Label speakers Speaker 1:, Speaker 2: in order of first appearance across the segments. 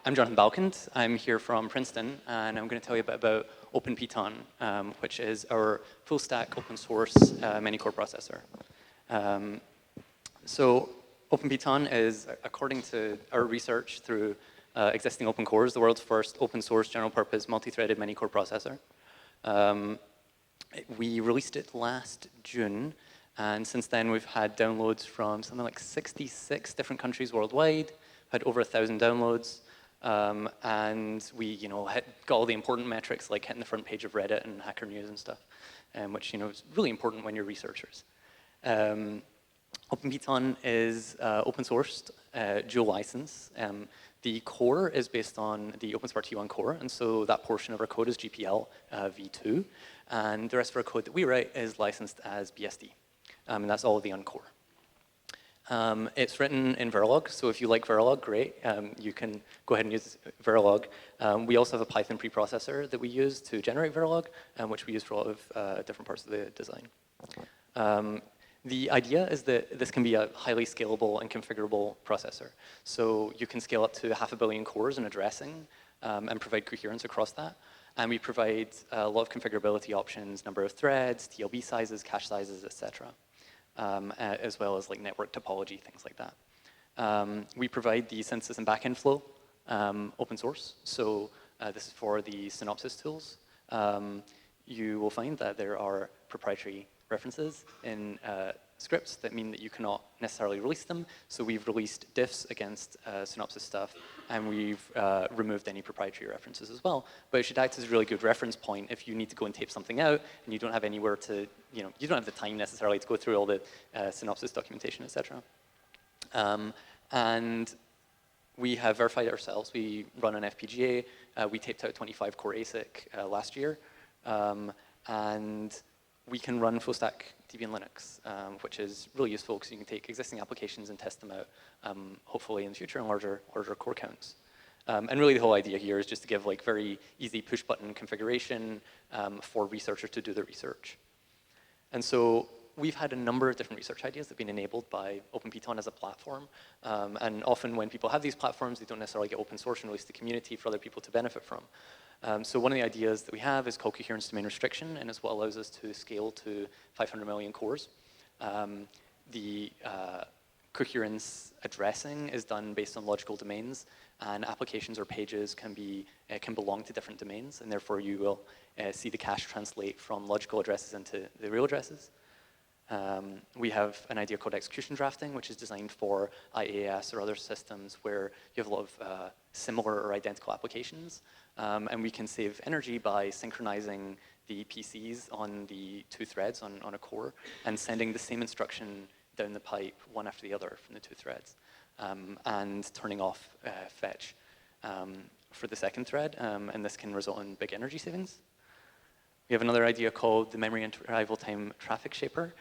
Speaker 1: I'm Jonathan Balkand. I'm here from Princeton, and I'm going to tell you a bit about OpenPiton, which is our full-stack open-source Manycore processor. So OpenPiton is, according to our research through existing open cores, the world's first open-source, general-purpose, multi-threaded Manycore processor. We released it last June, and since then we've had downloads from something like 66 different countries worldwide, had over 1,000 downloads. And we, got all the important metrics like hitting the front page of Reddit and Hacker News and stuff, which, is really important when you're researchers. OpenPiton is open sourced, dual license. The core is based on the OpenSpark T1 core, and so that portion of our code is GPL v2, and the rest of our code that we write is licensed as BSD, and that's all of the uncore. It's written in Verilog, so if you like Verilog, great. You can go ahead and use Verilog. We also have a Python preprocessor that we use to generate Verilog, which we use for a lot of different parts of the design. The idea is that this can be a highly scalable and configurable processor. So you can scale up to 500 million cores in addressing and provide coherence across that. And we provide a lot of configurability options, number of threads, TLB sizes, cache sizes, etc. As well as like network topology, things like that. We provide the synthesis and backend flow open source. So this is for the Synopsys tools. You will find that there are proprietary references in scripts that mean that you cannot necessarily release them. So we've released diffs against Synopsys stuff, and we've removed any proprietary references as well. But it should act as a really good reference point if you need to go and tape something out and you don't have anywhere to, you don't have the time necessarily to go through all the Synopsys documentation, etc. And we have verified it ourselves. We run an FPGA. We taped out 25-core ASIC last year. And we can run full-stack Debian Linux, which is really useful because you can take existing applications and test them out, hopefully in the future in larger core counts. And really the whole idea here is just to give like very easy push-button configuration for researchers to do their research. And so we've had a number of different research ideas that have been enabled by OpenPiton as a platform. And often when people have these platforms, they don't necessarily get open source and release to the community for other people to benefit from. So one of the ideas that we have is called coherence domain restriction, and as well allows us to scale to 500 million cores. The coherence addressing is done based on logical domains, and applications or pages can belong to different domains, and therefore you will see the cache translate from logical addresses into the real addresses. We have an idea called execution drafting, which is designed for IaaS or other systems where you have a lot of similar or identical applications. And we can save energy by synchronizing the PCs on the two threads on a core and sending the same instruction down the pipe one after the other from the two threads, and turning off fetch for the second thread. And this can result in big energy savings. We have another idea called the memory arrival time traffic shaper,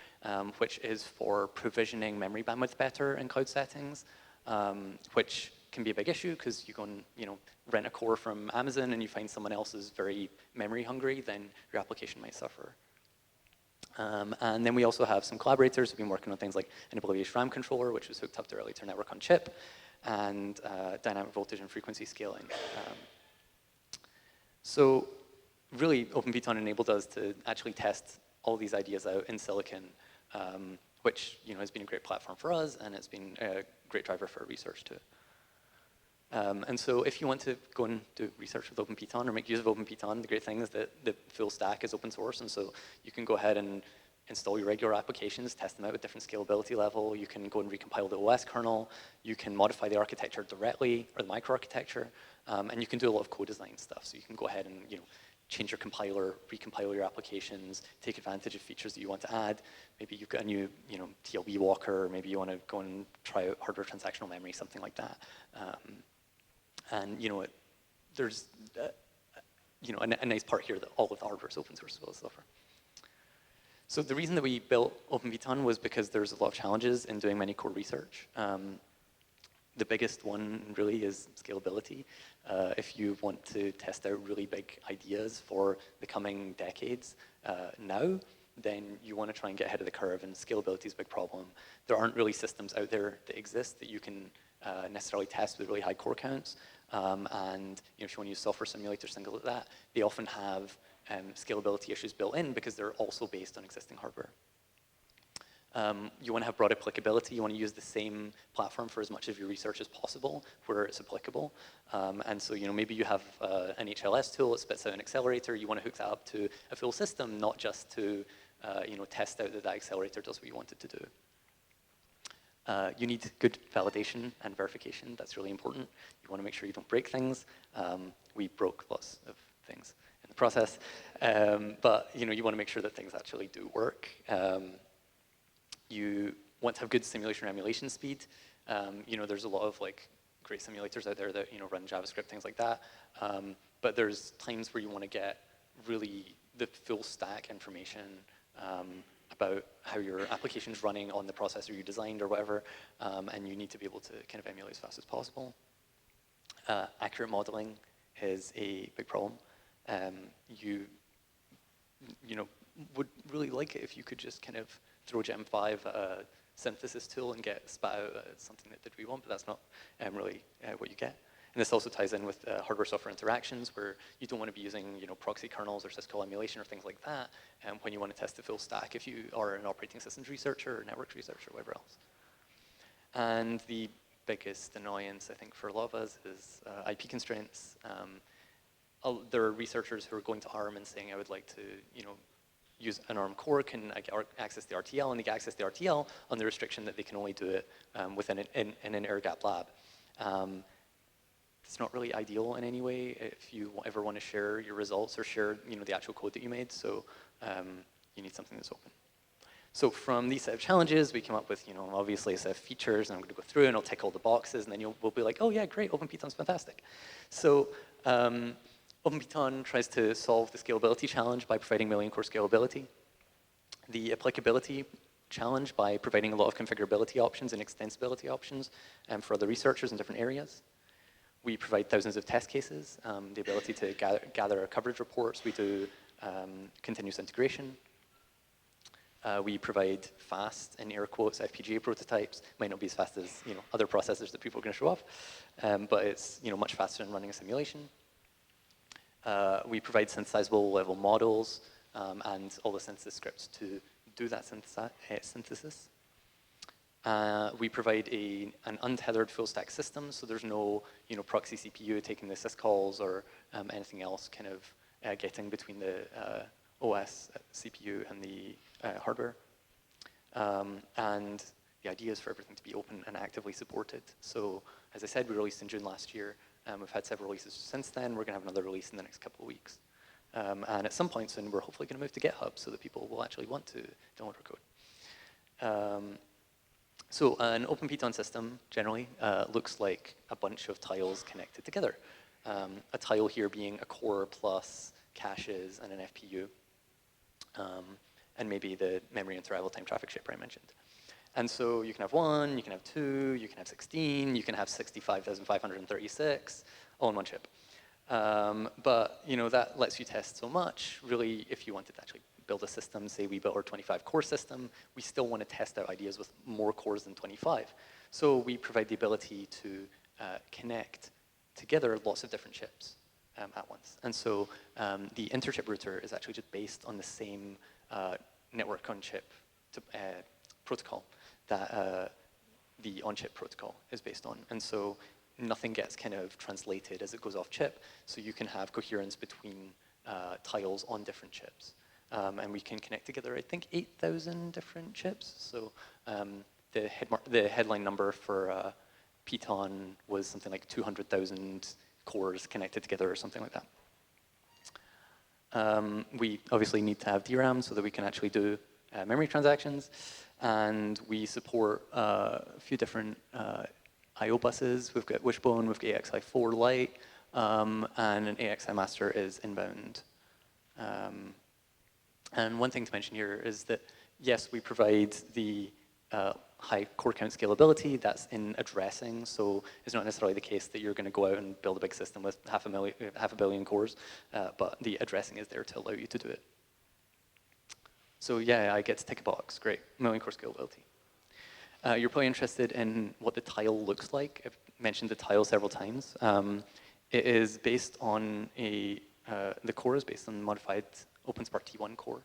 Speaker 1: which is for provisioning memory bandwidth better in cloud settings, which can be a big issue because you go and rent a core from Amazon and you find someone else is very memory hungry, then your application might suffer. And then we also have some collaborators who've been working on things like an AWS RAM controller, which was hooked up directly to a network on chip, and dynamic voltage and frequency scaling. So really, OpenPiton enabled us to actually test all these ideas out in silicon, which has been a great platform for us, and it's been a great driver for research too. And so if you want to go and do research with OpenPiton or make use of OpenPiton, the great thing is that the full stack is open source, and so you can go ahead and install your regular applications, test them out with different scalability level. You can go and recompile the OS kernel. You can modify the architecture directly, or the microarchitecture, and you can do a lot of co-design stuff. So you can go ahead and change your compiler, recompile your applications, take advantage of features that you want to add. Maybe you've got a new TLB walker, or maybe you want to go and try out hardware transactional memory, something like that. And there's a nice part here that all of the hardware is open source as well as software. So the reason that we built OpenPiton was because there's a lot of challenges in doing Manycore research. The biggest one really is scalability. If you want to test out really big ideas for the coming decades now, then you want to try and get ahead of the curve, and scalability is a big problem. There aren't really systems out there that exist that you can necessarily test with really high core counts. And if you want to use software simulators, things like that, they often have scalability issues built in because they're also based on existing hardware. You want to have broad applicability. You want to use the same platform for as much of your research as possible where it's applicable. And so, maybe you have an HLS tool that spits out an accelerator. You want to hook that up to a full system, not just to, test out that that accelerator does what you want it to do. You need good validation and verification. That's really important. You want to make sure you don't break things. We broke lots of things in the process. But, you want to make sure that things actually do work. You want to have good simulation emulation speed. There's a lot of great simulators out there that run JavaScript, things like that. But there's times where you want to get really the full stack information about how your application's running on the processor you designed or whatever, and you need to be able to kind of emulate as fast as possible. Accurate modeling is a big problem. You would really like it if you could just kind of throw Gem5 at a synthesis tool and get spat out something that did what we want, but that's not really what you get. And this also ties in with hardware-software interactions, where you don't want to be using proxy kernels or syscall emulation or things like that when you want to test the full stack if you are an operating systems researcher or networks researcher or whatever else. And the biggest annoyance, I think, for a lot of us is IP constraints. There are researchers who are going to ARM and saying, I would like to use an ARM core, can I access the RTL? And they can access the RTL on the restriction that they can only do it within an air-gapped lab. It's not really ideal in any way if you ever want to share your results or share the actual code that you made, so you need something that's open. So from these set of challenges, we came up with obviously a set of features, and I'm going to go through and I'll tick all the boxes, and then we'll be like, oh yeah, great, OpenPiton's fantastic. So OpenPiton tries to solve the scalability challenge by providing million-core scalability, the applicability challenge by providing a lot of configurability options and extensibility options for other researchers in different areas. We provide thousands of test cases, the ability to gather coverage reports. We do continuous integration. We provide fast, in air quotes, FPGA prototypes. Might not be as fast as other processors that people are going to show off, but it's much faster than running a simulation. We provide synthesizable level models and all the synthesis scripts to do that synthesis. We provide an untethered full stack system, so there's no proxy CPU taking the syscalls or anything else kind of getting between the OS, CPU, and the hardware. And the idea is for everything to be open and actively supported. So as I said, we released in June last year. We've had several releases since then. We're going to have another release in the next couple of weeks. And at some point soon, we're hopefully going to move to GitHub so that people will actually want to download our code. So an OpenPiton system generally looks like a bunch of tiles connected together. A tile here being a core plus caches and an FPU, and maybe the memory and arrival time traffic shaper I mentioned. And so you can have 1, you can have 2, you can have 16, you can have 65,536, all in one chip. But that lets you test so much. Really, if you wanted to actually build a system, say we built our 25-core system, we still want to test out ideas with more cores than 25. So we provide the ability to connect together lots of different chips at once. And so the interchip router is actually just based on the same network on chip protocol that the on-chip protocol is based on. And so nothing gets kind of translated as it goes off chip, so you can have coherence between tiles on different chips. And we can connect together, I think, 8,000 different chips. So the headline number for Piton was something like 200,000 cores connected together or something like that. We obviously need to have DRAM so that we can actually do memory transactions. And we support a few different I/O buses. We've got Wishbone, we've got AXI4 Lite, and an AXI master is inbound. And one thing to mention here is that, yes, we provide the high core count scalability. That's in addressing, so it's not necessarily the case that you're going to go out and build a big system with half a billion cores, but the addressing is there to allow you to do it. So yeah, I get to tick a box. Great, million-core scalability. You're probably interested in what the tile looks like. I've mentioned the tile several times. It is based on the core is based on the modified OpenSpark T1 core.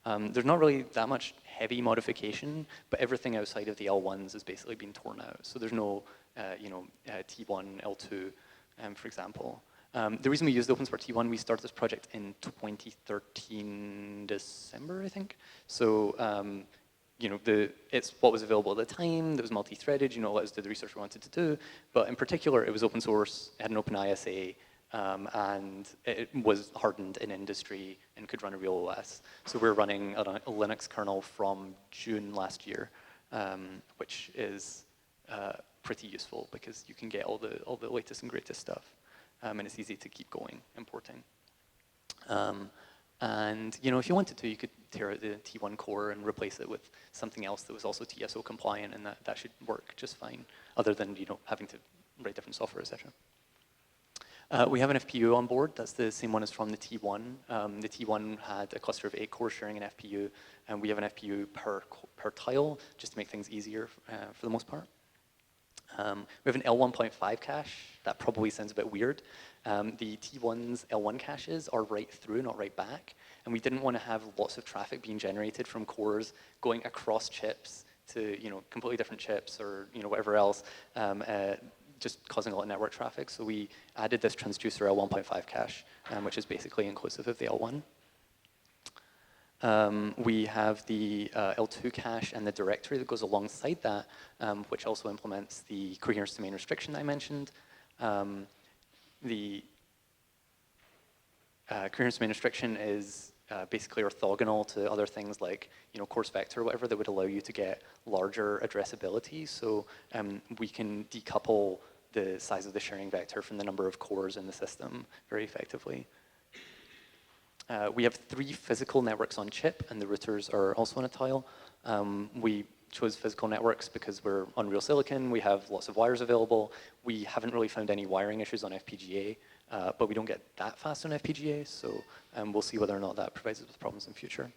Speaker 1: There's not really that much heavy modification, but everything outside of the L1s has basically been torn out. So there's no, T1, L2, for example. The reason we used OpenSpark T1, we started this project in 2013 December, I think. So, it's what was available at the time. That was multi-threaded. Let us do the research we wanted to do. But in particular, it was open source. It had an open ISA. And it was hardened in industry and could run a real OS. So we're running a Linux kernel from June last year, which is pretty useful because you can get all the latest and greatest stuff, and it's easy to keep going, importing. And if you wanted to, you could tear out the T1 core and replace it with something else that was also TSO compliant, and that should work just fine, other than having to write different software, etc. We have an FPU on board. That's the same one as from the T1. The T1 had a cluster of 8 cores sharing an FPU, and we have an FPU per tile, just to make things easier for the most part. We have an L1.5 cache. That probably sounds a bit weird. The T1's L1 caches are right through, not right back, and we didn't want to have lots of traffic being generated from cores going across chips to completely different chips or whatever else. Just causing a lot of network traffic. So we added this transducer L1.5 cache, which is basically inclusive of the L1. We have the L2 cache and the directory that goes alongside that, which also implements the coherence domain restriction I mentioned. The coherence domain restriction is basically orthogonal to other things like coarse vector or whatever that would allow you to get larger addressability. So we can decouple the size of the sharing vector from the number of cores in the system very effectively. We have 3 physical networks on chip, and the routers are also on a tile. We chose physical networks because we're on real silicon. We have lots of wires available. We haven't really found any wiring issues on FPGA, but we don't get that fast on FPGA, so we'll see whether or not that provides us with problems in future.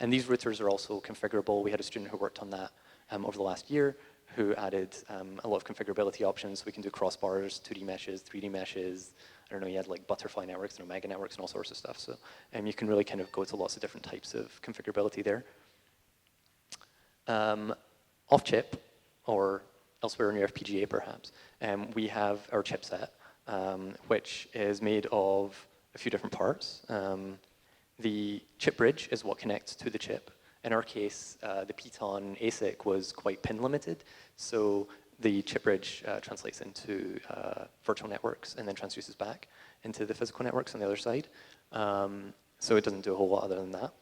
Speaker 1: And these routers are also configurable. We had a student who worked on that over the last year, who added a lot of configurability options. We can do crossbars, 2D meshes, 3D meshes. I don't know, you had like butterfly networks, mega networks, and all sorts of stuff. So you can really kind of go to lots of different types of configurability there. Off chip, or elsewhere in your FPGA perhaps, we have our chipset, which is made of a few different parts. The chip bridge is what connects to the chip. In our case, the Python ASIC was quite pin limited, so the chip bridge translates into virtual networks and then transduces back into the physical networks on the other side. So it doesn't do a whole lot other than that.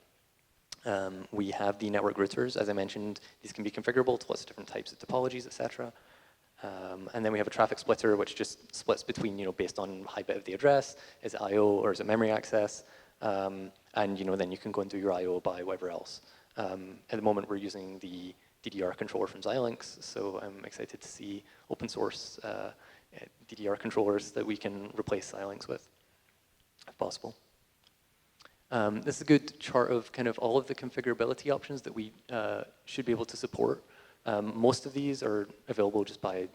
Speaker 1: We have the network routers. As I mentioned, these can be configurable to lots of different types of topologies, etc. And then we have a traffic splitter, which just splits between, based on high bit of the address, is it I/O or is it memory access? And then you can go and do your I/O by whatever else. At the moment, we're using the DDR controller from Xilinx, so I'm excited to see open source DDR controllers that we can replace Xilinx with, if possible. This is a good chart of kind of all of the configurability options that we should be able to support. Most of these are available just by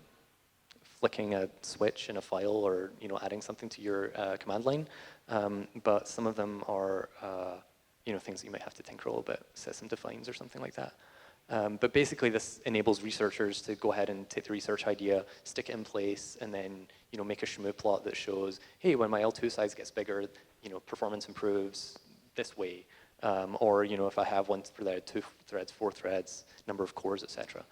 Speaker 1: flicking a switch in a file or adding something to your command line, but some of them are things that you might have to tinker a little bit, set some defines or something like that. But basically, this enables researchers to go ahead and take the research idea, stick it in place, and then make a shmoo plot that shows, hey, when my L2 size gets bigger, performance improves this way. Or if I have 1 thread, 2 threads, 4 threads, number of cores, etc.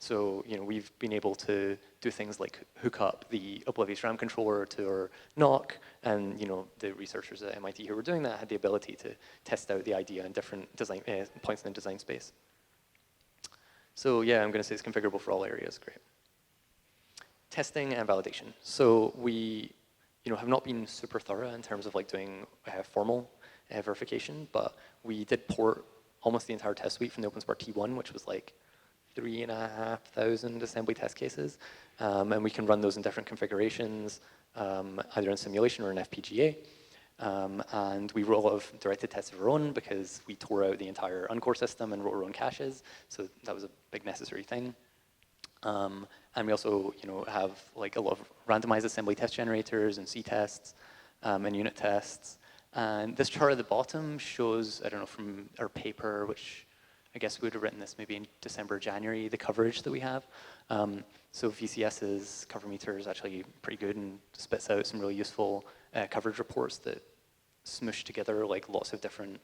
Speaker 1: So we've been able to do things like hook up the Oblivious RAM controller to our NOC, and the researchers at MIT who were doing that had the ability to test out the idea in different design points in the design space. So yeah, I'm going to say it's configurable for all areas. Great. Testing and validation. So we have not been super thorough in terms of doing formal verification, but we did port almost the entire test suite from the OpenSpark T1, which was 3,500 assembly test cases, and we can run those in different configurations, either in simulation or in FPGA. And we wrote a lot of directed tests of our own because we tore out the entire Uncore system and wrote our own caches, so that was a big necessary thing. And we also, have like a lot of randomized assembly test generators and C-tests and unit tests. And this chart at the bottom shows, I don't know, from our paper, which I guess we would have written this maybe in December, January, the coverage that we have. So VCS's cover meter is actually pretty good and spits out some really useful coverage reports that smush together like lots of different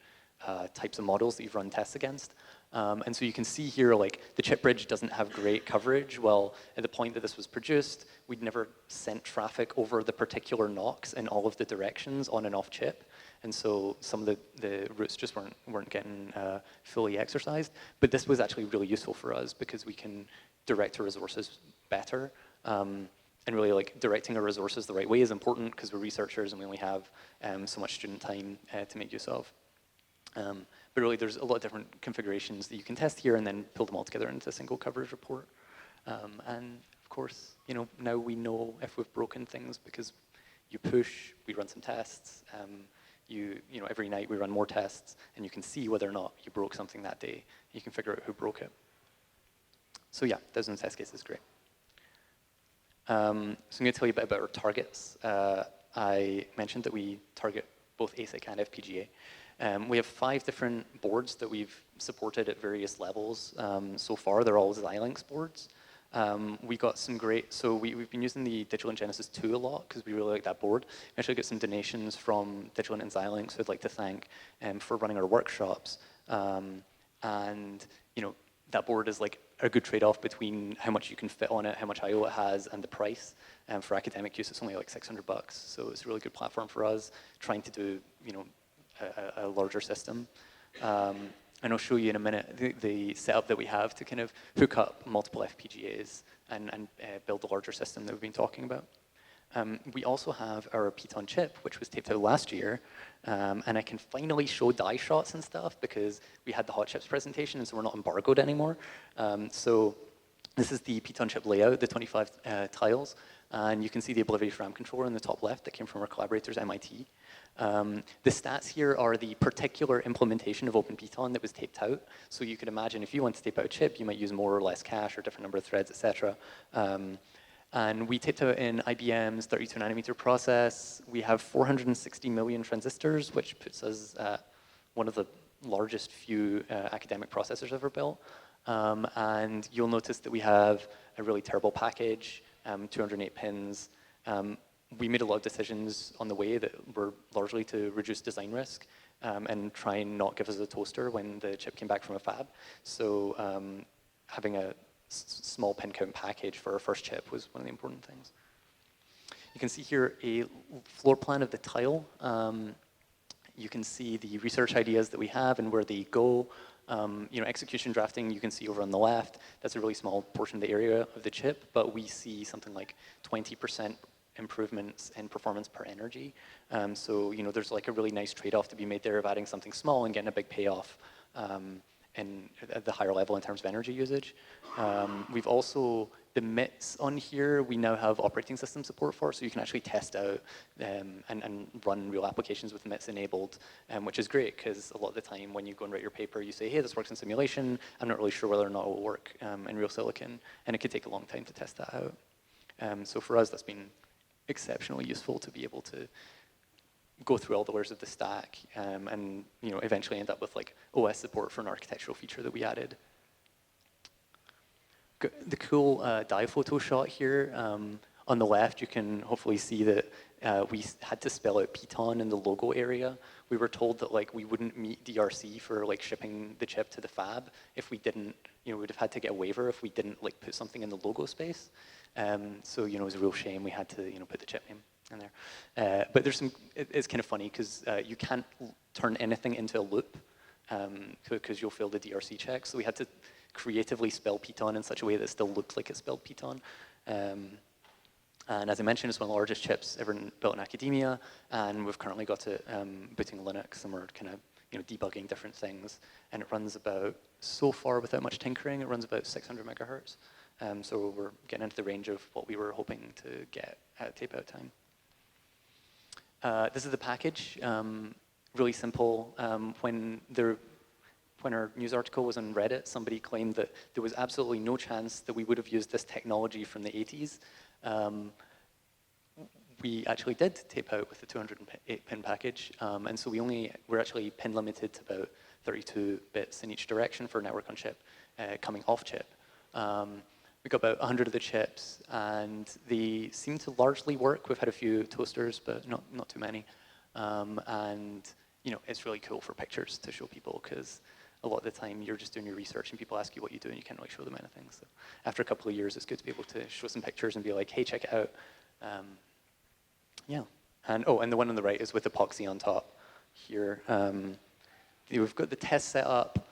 Speaker 1: types of models that you've run tests against. And so you can see here, like, the chip bridge doesn't have great coverage. Well, at the point that this was produced, we'd never sent traffic over the particular NOCs in all of the directions on and off chip. And so some of the routes just weren't getting fully exercised. But this was actually really useful for us because we can direct our resources better. And really, like, directing our resources the right way is important because we're researchers and we only have so much student time to make use of. But really, there's a lot of different configurations that you can test here and then pull them all together into a single coverage report. And of course, now we know if we've broken things because you push, we run some tests. Every night we run more tests, and you can see whether or not you broke something that day. You can figure out who broke it. So yeah, thousands of test cases is great. So I'm going to tell you a bit about our targets. I mentioned that we target both ASIC and FPGA. We have 5 different boards that we've supported at various levels so far. They're all Xilinx boards. We got some great, so we've been using the Digital Genesis 2 a lot because we really like that board. We actually got some donations from Digital and Xilinx, who I'd like to thank for running our workshops. And that board is like a good trade-off between how much you can fit on it, how much I/O it has, and the price. For academic use, it's only like $600, so it's a really good platform for us trying to do a larger system. And I'll show you in a minute the setup that we have to kind of hook up multiple FPGAs and build the larger system that we've been talking about. We also have our Python chip, which was taped out last year. And I can finally show die shots and stuff because we had the hot chips presentation, and so we're not embargoed anymore. So this is the Python chip layout, the 25 tiles. And you can see the Oblivious RAM controller in the top left that came from our collaborators at MIT. The stats here are the particular implementation of OpenPiton that was taped out. So you could imagine if you want to tape out a chip, you might use more or less cache or different number of threads, et cetera. And we taped out in IBM's 32 nanometer process. We have 460 million transistors, which puts us at one of the largest few academic processors ever built. And you'll notice that we have a really terrible package, 208 pins. We made a lot of decisions on the way that were largely to reduce design risk and try and not give us a toaster when the chip came back from a fab. So having a small pin count package for our first chip was one of the important things. You can see here a floor plan of the tile. You can see the research ideas that we have and where they go. Execution drafting, you can see over on the left. That's a really small portion of the area of the chip, but we see something like 20% improvements in performance per energy. So there's like a really nice trade-off to be made there of adding something small and getting a big payoff and at the higher level in terms of energy usage. We've also, the MITs on here, we now have operating system support for, so you can actually test out and run real applications with MITs enabled, which is great because a lot of the time when you go and write your paper, you say, hey, this works in simulation. I'm not really sure whether or not it will work in real silicon, and it could take a long time to test that out. So for us, that's been exceptionally useful to be able to go through all the layers of the stack and eventually end up with like OS support for an architectural feature that we added. The cool die photo shot here on the left, you can hopefully see that we had to spell out Python in the logo area. We were told that like we wouldn't meet DRC for like shipping the chip to the fab if we didn't, we would have had to get a waiver if we didn't like put something in the logo space. So it was a real shame we had to put the chip name in there. But there's some, it's kind of funny because you can't turn anything into a loop because you'll fail the DRC check. So we had to creatively spell Python in such a way that it still looked like it spelled Python. And as I mentioned, it's one of the largest chips ever built in academia, and we've currently got it booting Linux, and we're kind of debugging different things. And it runs about, so far without much tinkering, it runs about 600 megahertz. So we're getting into the range of what we were hoping to get at tape out time. This is the package, really simple. When when our news article was on Reddit, somebody claimed that there was absolutely no chance that we would have used this technology from the 80s. We actually did tape out with the 208-pin package, and so we're actually pin limited to about 32 bits in each direction for network on chip coming off chip. We got about 100 of the chips, and they seem to largely work. We've had a few toasters, but not too many. And it's really cool for pictures to show people, because a lot of the time you're just doing your research and people ask you what you do and you can't really show them anything. So after a couple of years, it's good to be able to show some pictures and be like, hey, check it out. Yeah. And the one on the right is with epoxy on top here. We've got the test set up.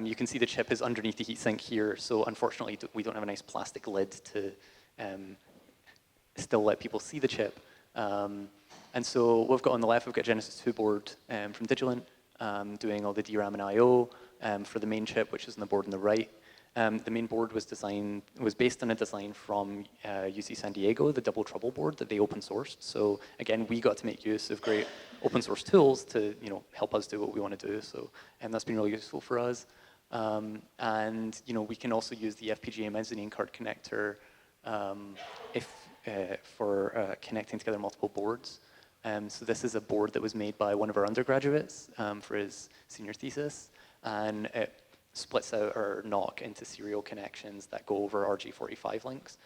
Speaker 1: You can see the chip is underneath the heatsink here, so unfortunately we don't have a nice plastic lid to still let people see the chip. And so what we've got on the left, we've got a Genesis 2 board from Digilent doing all the DRAM and I/O for the main chip, which is on the board on the right. The main board was based on a design from UC San Diego, the Double Trouble board that they open sourced. So again, we got to make use of great open source tools to help us do what we want to do. So that's been really useful for us. And we can also use the FPGA Mezzanine card connector for connecting together multiple boards. So this is a board that was made by one of our undergraduates for his senior thesis, and it splits out our NOC into serial connections that go over RJ45 links.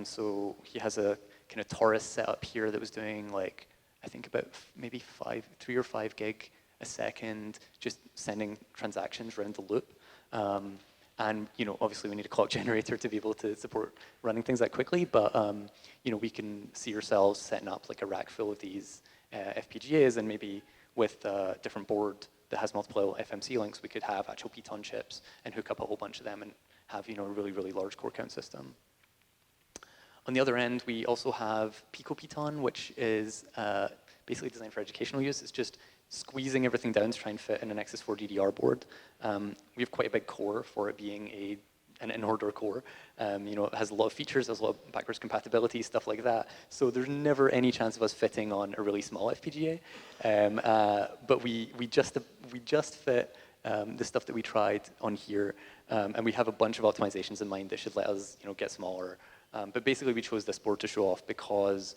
Speaker 1: So he has a kind of Taurus setup here that was doing like, I think about maybe 3 or 5 gig a second, just sending transactions around the loop. And obviously we need a clock generator to be able to support running things that quickly, but we can see ourselves setting up like a rack full of these FPGAs, and maybe with a different board that has multiple FMC links, we could have actual Python chips and hook up a whole bunch of them and have a really, really large core count system. On the other end, we also have Pico Python, which is basically designed for educational use. It's just squeezing everything down to try and fit in an X4 DDR board. We have quite a big core for it being an in-order core. It has a lot of features, has a lot of backwards compatibility, stuff like that. So there's never any chance of us fitting on a really small FPGA. But we just fit the stuff that we tried on here, and we have a bunch of optimizations in mind that should let us get smaller. But basically, we chose this board to show off because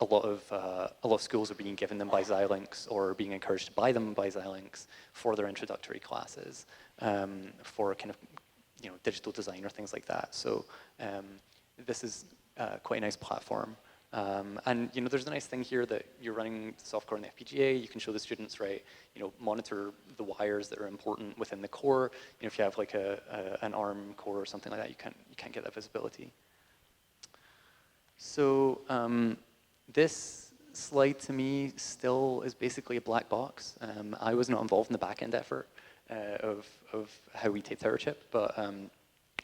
Speaker 1: a lot of schools are being given them by Xilinx or being encouraged to buy them by Xilinx for their introductory classes for kind of digital design or things like that. So this is quite a nice platform. And there's a nice thing here that you're running the software on the FPGA. You can show the students, right, monitor the wires that are important within the core. If you have like an ARM core or something like that, you can't get that visibility. So this slide to me still is basically a black box. I was not involved in the back-end effort of how we taped our chip, but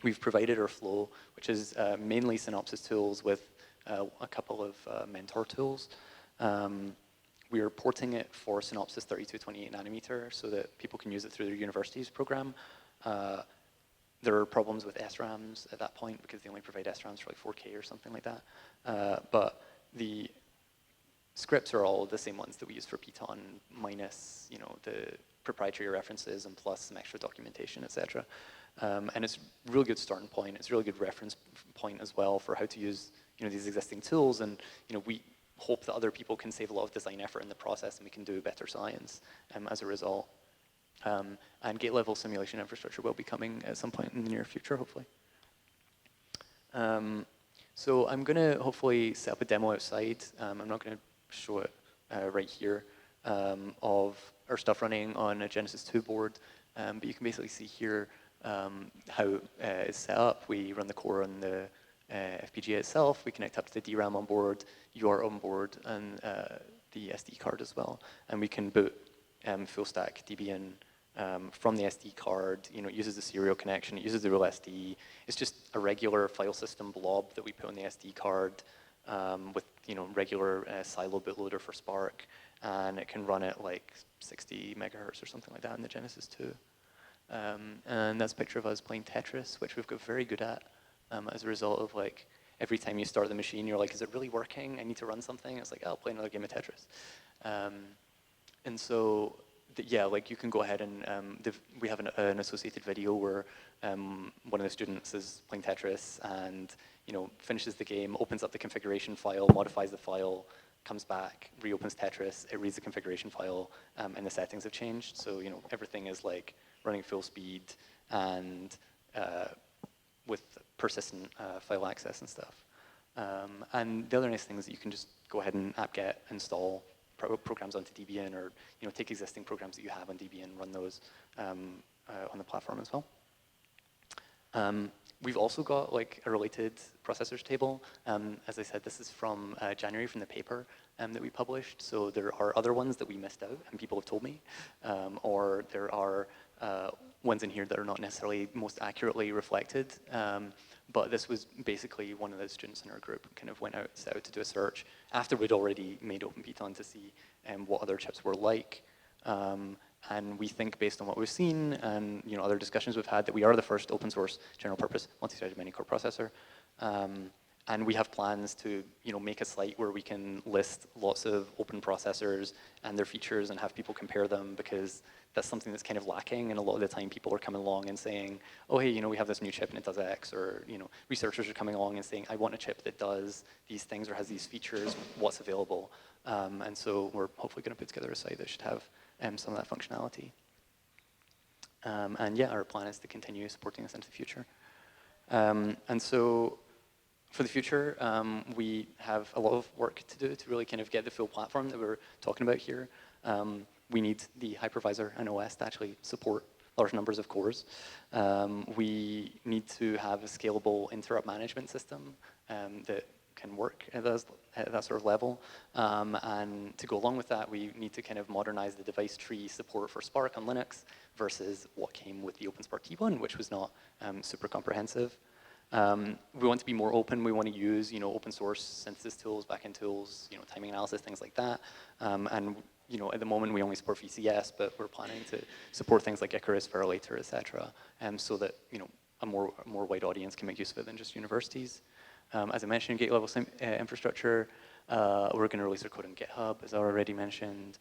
Speaker 1: we've provided our flow, which is mainly Synopsys tools with a couple of mentor tools. We are porting it for Synopsys 3228 nanometer so that people can use it through their university's program. There are problems with SRAMs at that point because they only provide SRAMs for like 4K or something like that. But the scripts are all the same ones that we use for Python, minus the proprietary references and plus some extra documentation, etc. And it's a really good starting point. It's a really good reference point as well for how to use these existing tools. And we hope that other people can save a lot of design effort in the process, and we can do better science as a result. And gate-level simulation infrastructure will be coming at some point in the near future, hopefully. So I'm going to hopefully set up a demo outside. I'm not going to show it right here of our stuff running on a Genesis 2 board. But you can basically see here how it's set up. We run the core on the FPGA itself. We connect up to the DRAM on board, UART on board, and the SD card as well. And we can boot full stack Debian from the SD card. It uses the serial connection. It uses the real SD. It's just a regular file system blob that we put on the SD card with regular silo bootloader for Spark, and it can run at like 60 megahertz or something like that in the Genesis 2. And that's a picture of us playing Tetris, which we've got very good at as a result of like every time you start the machine, you're like, is it really working? I need to run something. It's like, oh, I'll play another game of Tetris. And so yeah, like you can go ahead and we have an associated video where one of the students is playing Tetris and finishes the game, opens up the configuration file, modifies the file, comes back, reopens Tetris, it reads the configuration file, and the settings have changed. So everything is like running full speed and with persistent file access and stuff. And the other nice thing is that you can just go ahead and apt-get install programs onto Debian, or take existing programs that you have on Debian and run those on the platform as well. We've also got like a related processors table. As I said, this is from January, from the paper that we published. So there are other ones that we missed out, and people have told me, or there are ones in here that are not necessarily most accurately reflected. But this was basically one of the students in our group kind of set out to do a search after we'd already made OpenPiton to see what other chips were like. And we think, based on what we've seen and other discussions we've had, that we are the first open source general purpose multi-threaded Manycore processor. And we have plans to make a site where we can list lots of open processors and their features and have people compare them, because that's something that's kind of lacking. And a lot of the time people are coming along and saying, oh, hey, we have this new chip and it does X, or researchers are coming along and saying, I want a chip that does these things or has these features, what's available? And so we're hopefully going to put together a site that should have some of that functionality. And yeah, our plan is to continue supporting this into the future. And so for the future, we have a lot of work to do to really kind of get the full platform that we're talking about here. We need the hypervisor and OS to actually support large numbers of cores. We need to have a scalable interrupt management system that can work at that sort of level. And to go along with that, we need to kind of modernize the device tree support for Spark on Linux versus what came with the OpenSpark T1, which was not super comprehensive. We want to be more open. We want to use open source synthesis tools, backend tools, timing analysis, things like that. And at the moment we only support VCS, but we're planning to support things like Icarus, Verilator, etc. So that a more wide audience can make use of it than just universities. As I mentioned, gate level infrastructure. We're going to release our code on GitHub, as I already mentioned.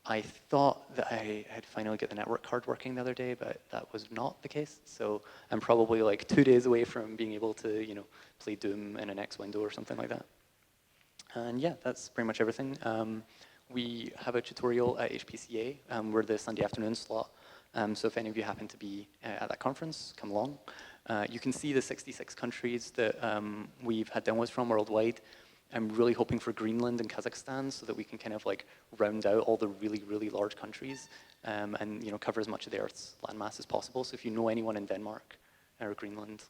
Speaker 1: I thought that I had finally got the network card working the other day, but that was not the case. So I'm probably like 2 days away from being able to, play Doom in an X window or something like that. And yeah, that's pretty much everything. We have a tutorial at HPCA. We're the Sunday afternoon slot. So if any of you happen to be at that conference, come along. You can see the 66 countries that we've had demos from worldwide. I'm really hoping for Greenland and Kazakhstan so that we can kind of like round out all the really, really large countries and cover as much of the Earth's landmass as possible. So if you know anyone in Denmark or Greenland,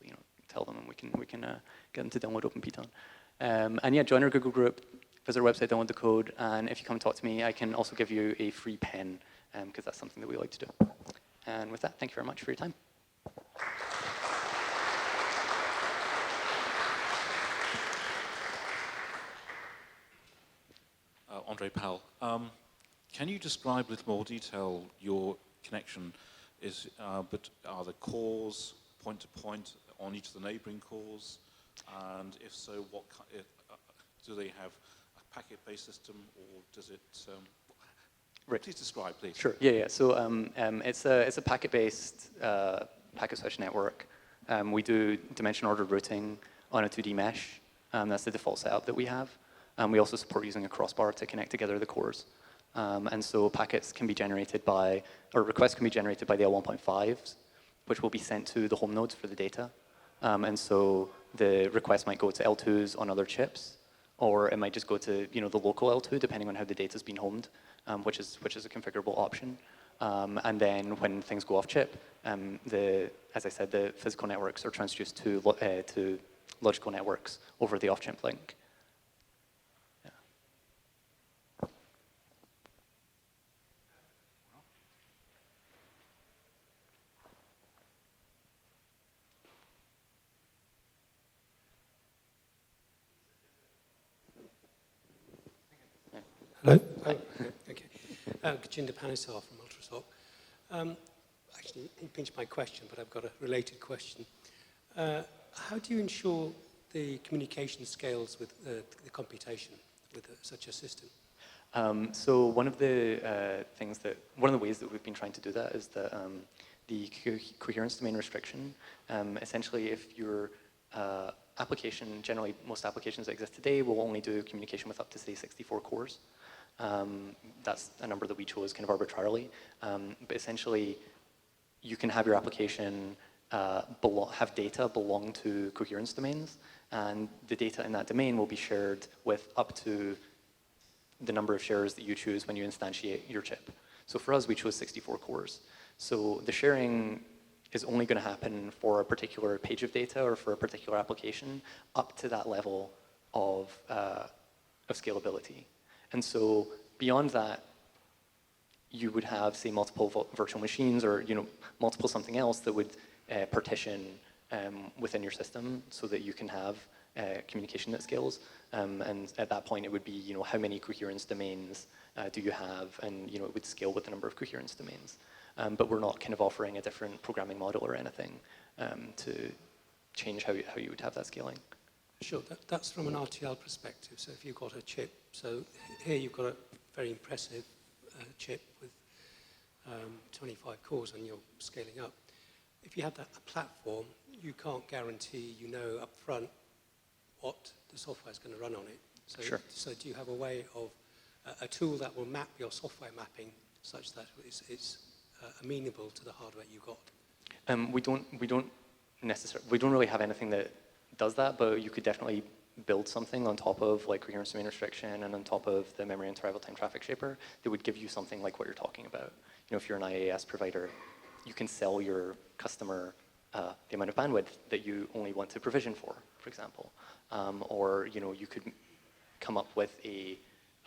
Speaker 1: tell them and we can get them to download OpenPiton. And yeah, join our Google group, visit our website, download the code, and if you come talk to me, I can also give you a free pen because that's something that we like to do. And with that, thank you very much for your time.
Speaker 2: Andre Powell. Can you describe in a little more detail your connection? But are the cores point-to-point on each of the neighboring cores? And if so, do they have a packet-based system, or does it? Right. Please describe, please.
Speaker 1: Sure. Yeah. So it's a packet-based packet switch network. We do dimension-ordered routing on a 2D mesh. That's the default setup that we have. We also support using a crossbar to connect together the cores. And so packets can be generated or requests can be generated by the L1.5s, which will be sent to the home nodes for the data. And so the request might go to L2s on other chips, or it might just go to the local L2, depending on how the data's been homed, which is a configurable option. And then when things go off chip, as I said, the physical networks are transduced to logical networks over the off-chip link.
Speaker 3: Hello? Oh, okay. Kachinder Panisar from Ultrasop. Actually, he pinched my question, but I've got a related question. How do you ensure the communication scales with the computation with such a system?
Speaker 1: So one of the ways that we've been trying to do that is that the coherence domain restriction. Essentially, if your application, generally most applications that exist today, will only do communication with up to, say, 64 cores. That's a number that we chose kind of arbitrarily. But essentially, you can have your application have data belong to coherence domains, and the data in that domain will be shared with up to the number of shares that you choose when you instantiate your chip. So for us, we chose 64 cores. So the sharing is only going to happen for a particular page of data or for a particular application up to that level of scalability. And so beyond that, you would have, say, multiple virtual machines or multiple something else that would partition within your system so that you can have communication that scales. And at that point, it would be, how many coherence domains do you have? And, it would scale with the number of coherence domains. But we're not kind of offering a different programming model or anything to change how you would have that scaling.
Speaker 3: Sure, that's from an RTL perspective. So if you've got a chip, so here you've got a very impressive chip with 25 cores and you're scaling up. If you have a platform, you can't guarantee up front what the software is going to run on it. So,
Speaker 1: sure.
Speaker 3: So do you have a way of a tool that will map your software mapping such that it's amenable to the hardware you got?
Speaker 1: We don't really have anything that does that, but you could definitely build something on top of like coherence domain restriction and on top of the memory and arrival time traffic shaper that would give you something like what you're talking about. If you're an IaaS provider, you can sell your customer the amount of bandwidth that you only want to provision for example. Or you could come up with a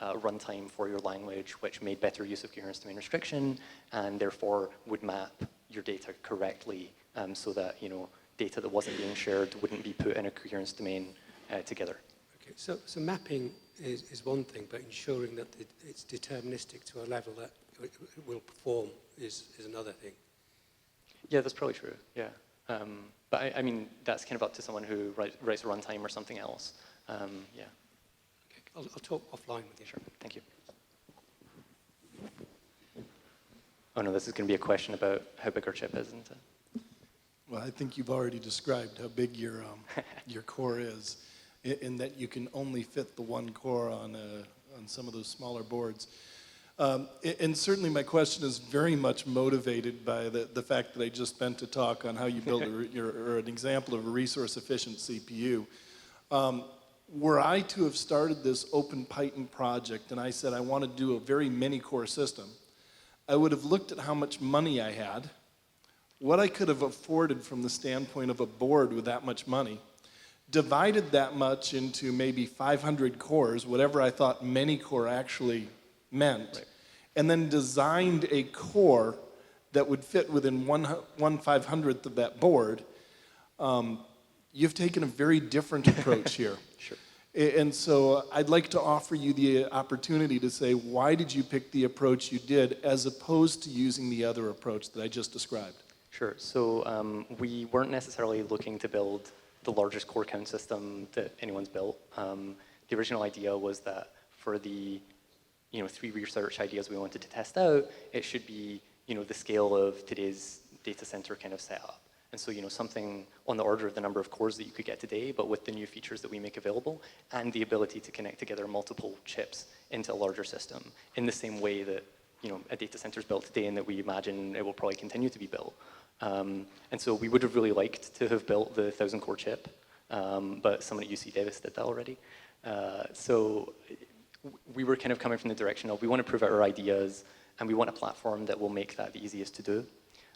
Speaker 1: runtime for your language which made better use of coherence domain restriction and therefore would map your data correctly so that data that wasn't being shared wouldn't be put in a coherence domain together.
Speaker 3: Okay, so mapping is one thing, but ensuring that it's deterministic to a level that it will perform is another thing.
Speaker 1: Yeah, that's probably true, yeah. But I mean, that's kind of up to someone who writes a runtime or something else. Yeah.
Speaker 3: Okay, I'll talk offline with you.
Speaker 1: Sure, thank you. Oh no, this is going to be a question about how big our chip is, isn't it?
Speaker 4: Well, I think you've already described how big your core is, in that you can only fit the one core on some of those smaller boards. And certainly my question is very much motivated by the fact that I just spent a talk on how you build or an example of a resource-efficient CPU. Were I to have started this OpenPiton project and I said I want to do a very many-core system, I would have looked at how much money I had, what I could have afforded from the standpoint of a board with that much money, divided that much into maybe 500 cores, whatever I thought many-core actually meant, right, and then designed a core that would fit within 1/500th of that board. You've taken a very different approach here.
Speaker 1: Sure.
Speaker 4: And so I'd like to offer you the opportunity to say, why did you pick the approach you did as opposed to using the other approach that I just described?
Speaker 1: Sure. So we weren't necessarily looking to build the largest core count system that anyone's built. The original idea was that for the 3 research ideas we wanted to test out, it should be the scale of today's data center kind of setup. And so something on the order of the number of cores that you could get today, but with the new features that we make available and the ability to connect together multiple chips into a larger system in the same way that a data center is built today and that we imagine it will probably continue to be built. And so we would have really liked to have built the 1,000-core chip, but someone at UC Davis did that already. So we were kind of coming from the direction of we want to prove out our ideas and we want a platform that will make that the easiest to do.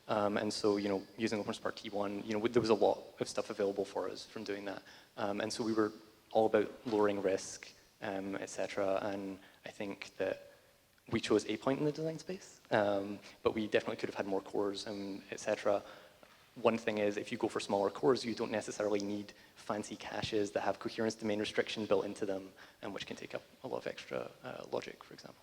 Speaker 1: And so, using OpenSpark T1, there was a lot of stuff available for us from doing that. And so we were all about lowering risk, et cetera. And I think that we chose a point in the design space, but we definitely could have had more cores, et cetera. One thing is, if you go for smaller cores, you don't necessarily need fancy caches that have coherence domain restriction built into them, and which can take up a lot of extra logic, for example.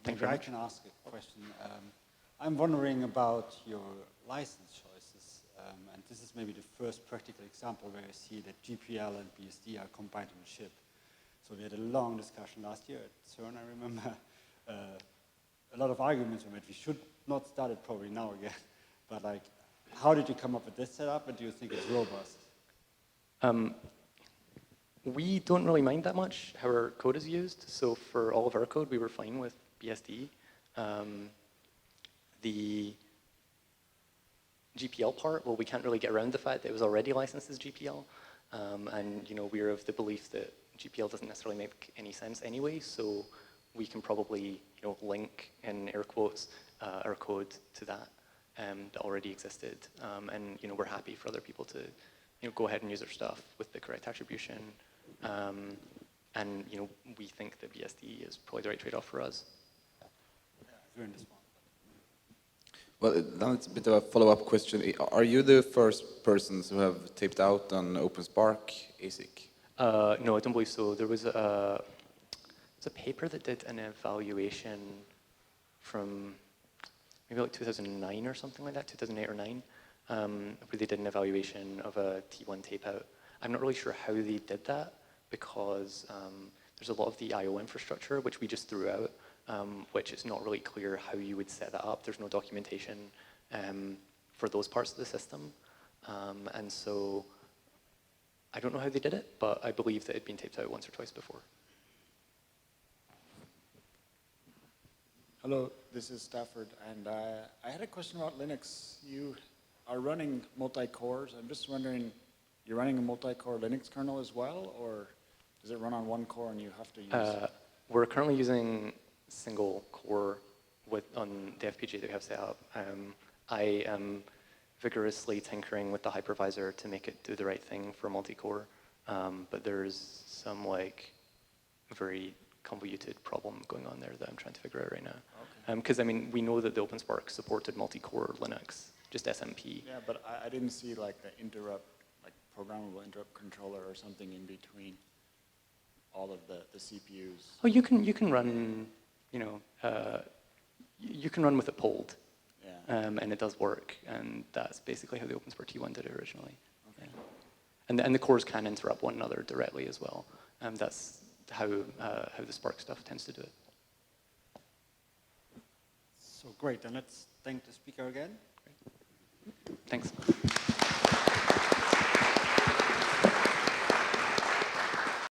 Speaker 5: Maybe I can ask a question. I'm wondering about your license choices. And this is maybe the first practical example where I see that GPL and BSD are combined on a chip. So we had a long discussion last year at CERN, I remember. A lot of arguments were made. We should not start it probably now again. But like, how did you come up with this setup, and do you think it's robust?
Speaker 1: We don't really mind that much how our code is used. So for all of our code, we were fine with BSD. The GPL part, well, we can't really get around the fact that it was already licensed as GPL. And we're of the belief that GPL doesn't necessarily make any sense anyway, so we can probably link, in air quotes, our code to that that already existed. And we're happy for other people to go ahead and use their stuff with the correct attribution. And we think that BSD is probably the right trade-off for us.
Speaker 6: Well, now it's a bit of a follow-up question. Are you the first persons who have taped out an OpenSpark ASIC?
Speaker 1: No, I don't believe so. There was a paper that did an evaluation from maybe like 2009 or something like that, 2008 or 9, where they did an evaluation of a T1 tape-out. I'm not really sure how they did that, because there's a lot of the I/O infrastructure, which we just threw out, which it's not really clear how you would set that up. There's no documentation for those parts of the system. And so I don't know how they did it, but I believe that it had been taped out once or twice before.
Speaker 7: Hello, this is Stafford, and I had a question about Linux. You are running multi-cores. I'm just wondering, you're running a multi-core Linux kernel as well, or does it run on one core and you have to use...
Speaker 1: We're currently using single core on the FPGA that we have set up. I am vigorously tinkering with the hypervisor to make it do the right thing for multi-core, but there's some very convoluted problem going on there that I'm trying to figure out right now. Because we know that the OpenSpark supported multi-core Linux, just SMP.
Speaker 7: Yeah, but I didn't see like the interrupt, like programmable interrupt controller or something in between all of the CPUs.
Speaker 1: Oh, you can run, you can run with it pulled,
Speaker 7: yeah.
Speaker 1: and it does work, and that's basically how the OpenSpark T1 did it originally. Okay. Yeah. And the cores can interrupt one another directly as well. That's how the Spark stuff tends to do it.
Speaker 5: So great, then let's thank the speaker again.
Speaker 1: Great. Thanks.